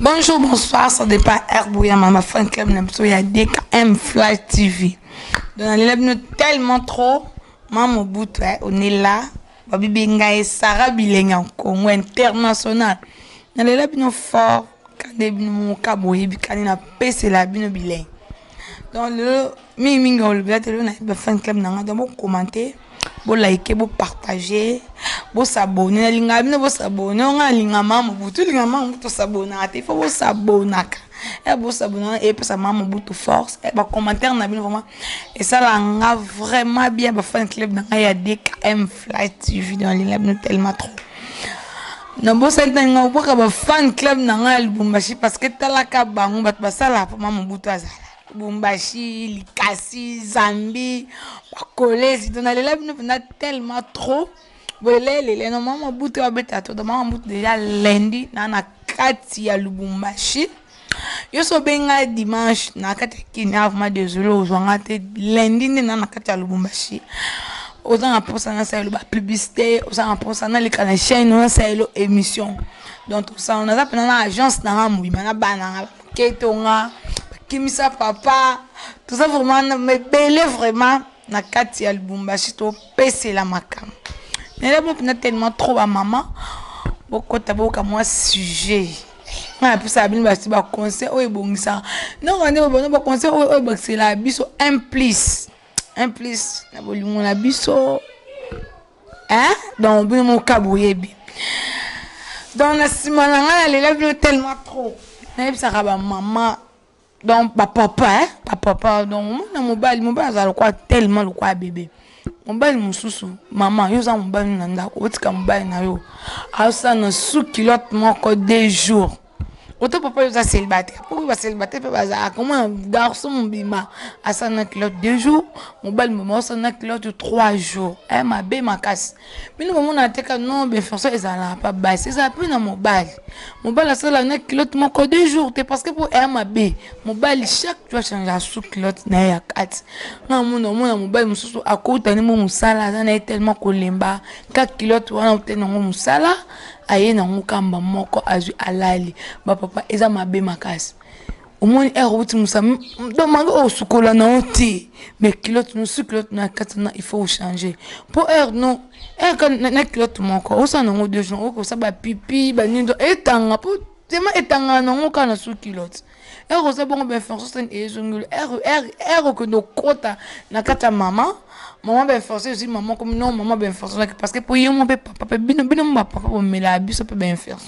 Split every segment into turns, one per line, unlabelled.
Bonjour, bonsoir, ça dépend Herbouya, ma fan club, il y a DKM Flash TV. Dans les lèvres, tellement trop, maman bout, on est là, Babi Benga et Sarah Bilenga, Congo international. Dans les lèvres, fort, quand des bino kaboui, quand il a pèsé la bino bilingue. Dans le mingo, le fan club, donc commenter. Bo like, bo partager, bo s'abonner, linga bino bo s'abonner, on a linga maman butu, linga maman butu s'abonner, il faut bo s'abonner. Et bo s'abonner et puis sa maman butu force, et ba commentaire na bino vraiment. Et ça là nga vraiment bien ba fan club na ya DKM Flash TV dans les bino tellement trop. Na bo sa nga bo ka ba fan club na nga Lubumbashi parce que talaka bango bat ba sala pour maman butu azala. Bumbashi, Likasi, Zambi, Kolezi, dans les lèvres, nous avons tellement trop. Les normalement, bouté à bêta, tout d'abord, on déjà lundi, dans la Kati à Lubumbashi. Yo so benga dimanche, na Kati qui n'a vraiment désolé, aux gens, lundi, dans la Kati à Lubumbashi. Aux gens, en pensant à ça, la publicité, aux gens, en pensant à la chaîne, on a ça, l'émission. Donc, tout ça, on a appelé l'agence, dans la mouille, on a banana, ketonga. Kimisa papa, tout ça vraiment, mais belle vraiment, na kati ya Lubumbashi to pese la makam. Mais là, on a tellement trop à maman, beaucoup de moi sujet. Pour ça, bien basi ba conseil, oh bon ça. Non, on est bon, ba conseil, oh c'est la biso implice, na bolimo la biso, hein? Donc bien mon kabouyebi. Dans la semaine, les lèvres tellement trop. Mais ça va maman. Donc papa donc mon mobile ça quoi tellement le quoi bébé mobile mon sous maman yo ça mobile nanda otika mobile na yo asa na sous kilote moko 2 jours auto papa yo ça célibataire pour va célibataire peut bazar comment un garçon mon bima asa na kilote 2 jours mobile maman ça na kilote 3 jours eh ma bé ma casse mais nous maman na teka non ben faire ça ça pas baisse ça peut na mobile ça na kilote moko 2 jours c'est parce que pour ma bé mobile chaque fois changer sous kilote na ya 4 non mon mobile mususu akota ni mon sala ça na tellement kolemba 4 kilote wana otena mon sala aye na ngukamba moko azu alali ba papa eza mabe makasi omoni erouti musa demande au sukola na oti mais kilote no sukola na katana il faut changer pour non quand na kilote moko osa na ngo 2 jours ko sa ba pipi ba nindo etanga pour tema etanga na ngo kana su kilote ça bon ben faire ça et zongul que no kota na kata maman ben forcer aussi maman comme non maman ben forcer parce que pour y mon papa bino papa pour me la biso peut ben faire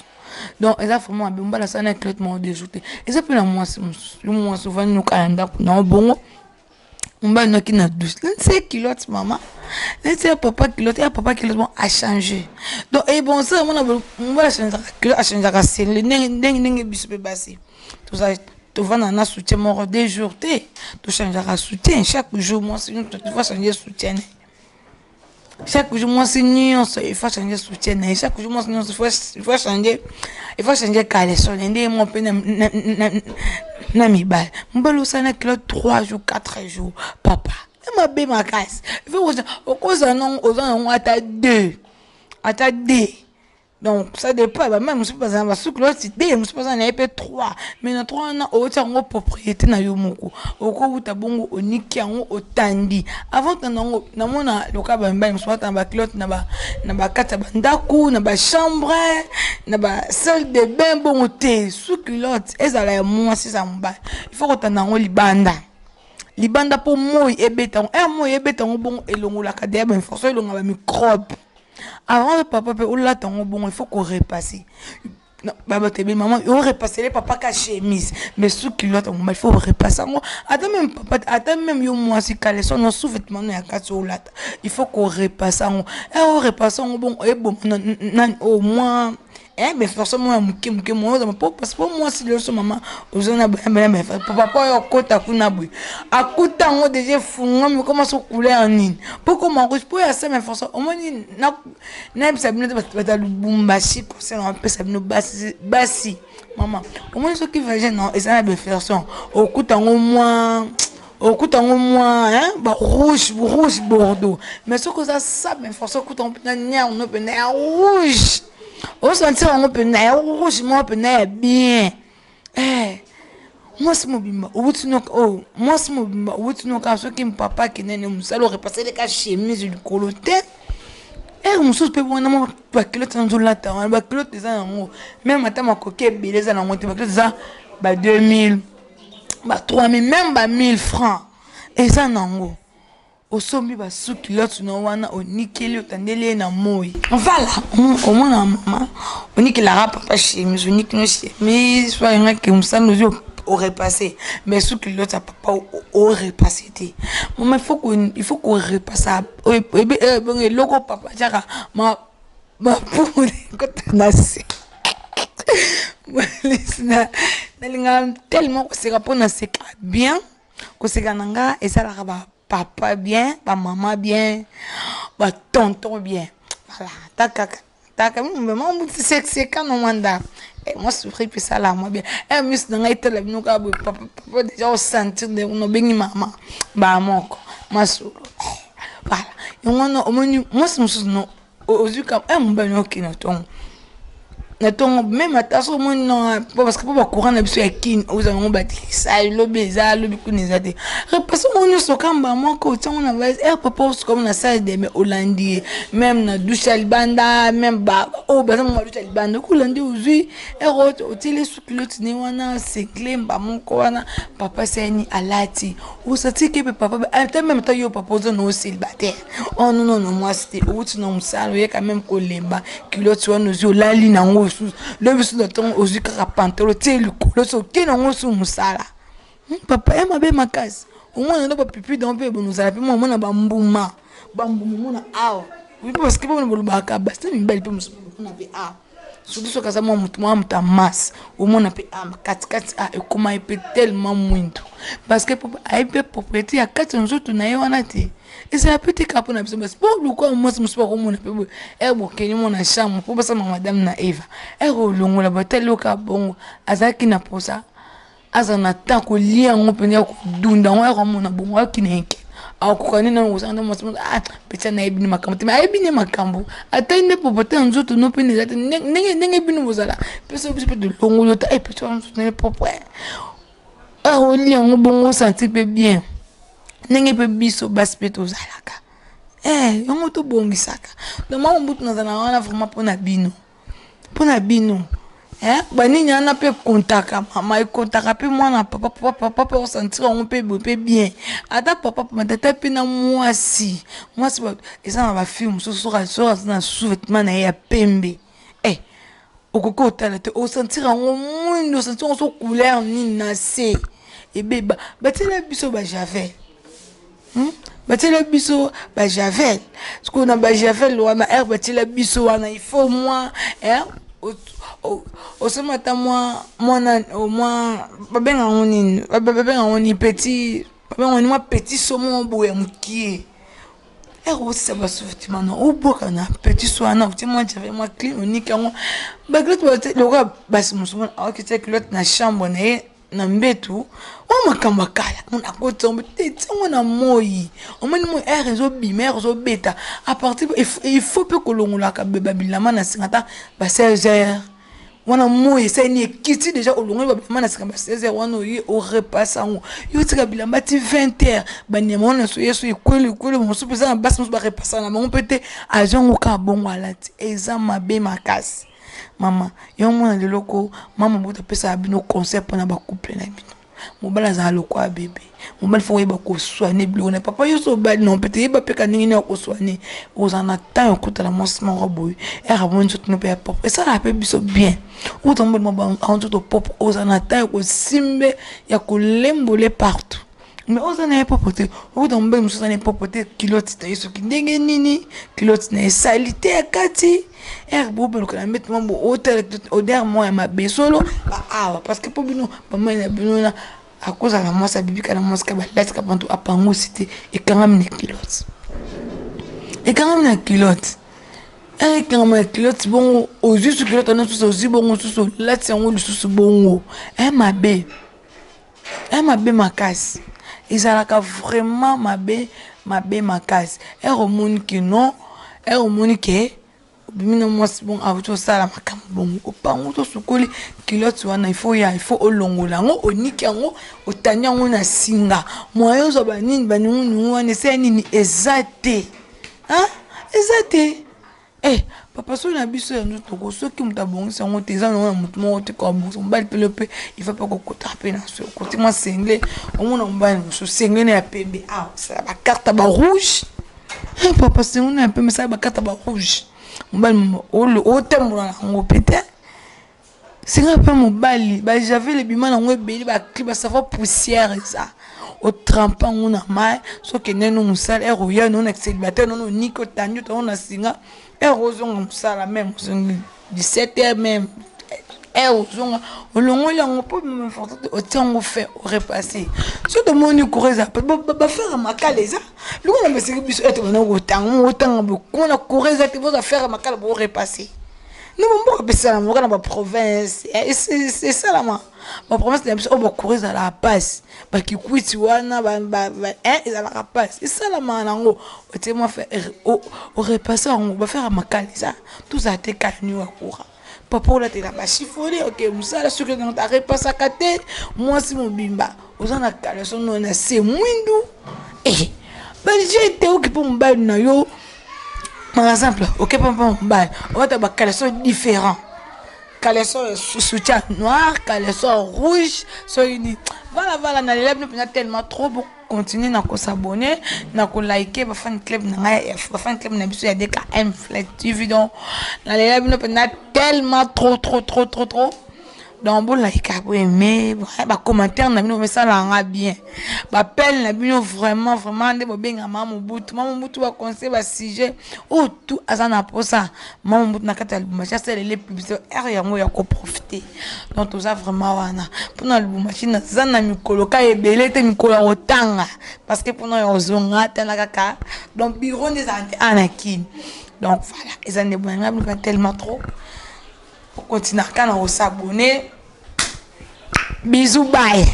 donc exactement ben la ça na traitement de ajouter et ça peut la moi souvent nous calenda non bon on va nous qui na 12 c'est kilote maman c'est papa kilote bon a changé donc et bon ça on va changer à c'est le neng biso peut passer tout ça tu vas dans un soutien mort 2 jours tu changeras soutien chaque jour moi c'est tu vas changer soutien chaque jour moi c'est il faut changer soutien chaque jour moi il faut changer caleçon ndé mon pe na mi bal mbalo sana kilo 3 jours 4 jours papa ma bé ma casse il faut au cause non aux ata 2 donc ça dépend même je pas ça sous cloche idée je pas ça na ep 3 mais na 3 na o tsango propriété na yo moko oko uta bongo oniki yango otandi avant tango na mona loka ba mba mso ta ba clotte na ba kata ba ndaku na ba chambre na ba salle de bain bongo te sous culotte ezala ya moi si ça mba il faut otanda ngo libanda pour moi ebeta moi ebeta ngo bongo elongola ka de ba force elonga ba microbe. Avant le papa peut là ton bon il faut qu'on repasse. Baba tebe maman on repasse les papa ka chemise mais sous culotte il faut repasser. Attends même papa attends même yo moi si caleçon non sous-vêtement na kato là. Il faut qu'on repasse on repasse bon et bon au moins mais forcément moi parce que moi si le so maman ozona ben papa yo kota kuna bui akuta ngo déjà funga mais comment se couler en ligne pourquoi mon rouge pour ça mais forcément au moins na bisa bino ba Lubumbashi pour ça on peut ça bino basi maman au moins ce qui va gêner non et ça na version okuta ngo moi hein bah rouge bordeaux mais ce que ça mais forcément okuta on peut on peut rouge on sentit on peut rouge moi peut bien Eh, moi c'est mon bimba. Moi c'est mon bimba. Parce que mon papa qui n'est pas là, repasser les cas chemise du coloté. Eh, mon sous peut voir non pas que l'autre dans la terre, pas que l'autre ça en même attends ma coquette beleza na monter, pas que ça ba 2000, ba 3000, même ba 1000 francs. Et ça nango. Au sommet ba sous kilote no wana o nikeli otandeli na moi. Voilà, au moins na maman, on dit que la papa chemise, on dit que nos chemises soit un que on ça nous aurait passé, mais sous kilote à papa aurait passé. Maman il faut qu'on repasse ça. Bon le logo papa jara ma pour quand nasi. Na linga tellement que c'est rapport na c'est bien, que c'est gananga et ça la papa bien, ba maman bien, ba tonton bien. Voilà, taka maman c'est quand on manda. Et moi souffrir puis ça là moi bien. Et miss dans été la bino ka papa déjà au sentir de no bengi maman. Ba moko, ma solo. Voilà. Et moi c'est non aux yeux comme mon ben OK na ton. Même à ta somme, non, parce que pour le courant, on a kin, aux avons bâti ça, le baiser, le bico des athées. Repassons, on est sur Kamba, moi, quand on a vu, papa, comme la salle des Hollandais, même na douche albanda, même bas, oh, bah, moi, douche albanda, Hollandais, aux yeux, et au télé, sous culotte, néwana, c'est clé, bah, mon coana, papa, c'est ni alati, ou ça, c'est que papa, même temps, yo, papa, non, aussi, le bâtiment. Oh, non, moi, c'était, ou tu n'as pas, il y a quand même coléba, culotte, tu vois, nos yeux, la ligne, le biso de ton aux yeux carapantelo tie le colo so qui non sous musala papa et ma be makasi au moins on a pas pipi dans peu nous a puis moi on a bambuma na aw oui parce que bon le baka basta mi belle peu on a fait ah surtout ce que ça moi muta masse au moins on a fait ah 4 ah et comment il peut tellement muito parce que pour ay peut propriété à 4 autres na yona ti. Et c'est la petite capone à besoin. Pourquoi moi je me suis pas comme on a fait. Elle bokeni mon chambre pour passer madame na Eva. Elle rolongo la bataille loka bon azaki na posa. Azana ta ko lien on peut dire ko dunda on est mon bon ki nenke. A ko kani na usanda mo ah pecha na ebini makambo. Mais ebini makambo. Ata ine popote nzoto no pe nezate nenge ebini bozala. Peso biso de longo lota et pecha nzoto ne propre. A ko lien on bon senti pe bien. Nenge pe biso baspeto zalaka. Yongo to bongisaka. Donc moi mbutu na zana wana vraiment pona bino. Pona bino. Bani nyana pe kontaka mama e kontaka pe mwana papa pe sentir on pe bien. Ata papa matata pe na mwasi. Mwasi ba eza na film so na sous-vêtement na ya pembe. Okoko talate o sentir on mwindo sentir on so couleur ni na se. Et beba batela biso ba javel. Batela biso ba javel. Ce qu'on a ba javel wana batela biso wana il faut moi au ce matin moi au moins babenga on petit babenga moi petit saumon boye mukie. Aussi ça va souffrir non au boka na petit soana tu moi j'avais moi clinique on ba glotte le roi bas musumo architecte glotte na chambre na mbetu o makamba kala on a kotombe on na moyi on moni mo réseau bimer zo beta à partir il faut peu que l'on la kabeba bilama na 50 ba 16h wana moyi c'est ni kiti déjà au longo ba bilama na 16h wana o repassa on yo tika bilama ti 20h ba nyama on so yeso ikwele mo so pesa na bas mo ba repassa na on peut-être agent o ka bon wala ti examen be makasi. Maman, yon mwana de loko, maman bouta pesa abino conseil pour na ba couple na bino. Mobala za loko a bébé. Mobala faut yeba ko soigner bilo na papa yo so bad non peut yeba peka ningi na ko soigner. Ozana temps yo kuta la monsement roboy. E rabon tout no pe pop. Et ça la pe biso bien. Ou tombe mo ba en tout pop ozana temps ko simbe ya ko lembole partout. Mais ozana pas pote. Ou tombe mo so na popote kilote ta yeso ki ndenge nini kilote na salité akati. Bobo que la mettre mon hôtel au dernier mois ma besolo parce que pour bino maman na bino na à cause de la moi ça bibi kana moi ska ba lettre ka panto apango cité et quand même les culottes et quand même les culottes bon aux yeux sur culottes on tous aussi bon tous là c'est on le sous bon ma bé ma casse ils a la vraiment ma bé ma casse et au monde qui non et au monde qui Bimina moi c'est bon a to sala makambo bon opango to sukoli kilote wana il faut olongola ngo oniki yango otanya ngo na singa moyo zo banini baningu wana c'est nini ezate hein ezate papa so na biso ya nzoto ko soki mutabongisa ngo teza na mutu mo te ko bonso mbali pelope il faut pas ko kotaper na so ko tima sengle omona mbali so sengle na ya pembe ça ba carte ba rouge papa sengle na pembe ça ba carte ba rouge mbali o tembola ngo pete singa pa mobali ba j'avais le bima na ngo ebeli ba clip ça va poussière ça au trempant on a mal so que neno musala eroya non célibataire non niko tanyo to na singa erozonga musala même 17h même erozonga olongola ngo po me forte o tango fait o repasser so de moni coureza ba faire makala ça luko na mesiki biso eto na go tango beaucoup na coureza te bo faire makala bo repasser nous on peut ça na ba province c'est ça là ma province de biso o ba coureza la passe ba kikwiti wana ba ils la passe c'est ça là manango o te moi faire o repasser on va faire makala ça tout ça te calme wa coura papa là te la ba chiffonner OK musala ce que dans ta repasser à côté moi si mon bimba ozana kala son na c'est mwindu bah j'ai été occupé mon bail na yo par exemple OK papa bail on va ta caleçon différent caleçon soutien noir caleçon rouge so uni voilà na lèvres nous tellement trop pour continuer na ko s'abonner na ko liker ba fan club na ba fan club na biso ya DKM Flat TV donc na lèvres nous tellement trop donc bon like vous aimer ba commentaire na bino mais ça la bien ba appel na bino vraiment de bobenga maman Mobutu ba conseil ba sujet tout azana pour ça maman Mobutu na kata album ça c'est les publicités yango ya ko profiter donc tout ça vraiment wana pour na album machine zana mikolo ka ebele te mikolo otanga parce que pour na ozonga tena kaka donc bureau des anakin donc voilà les années bon tellement trop pour continuer à s'abonner. Bisous, bye.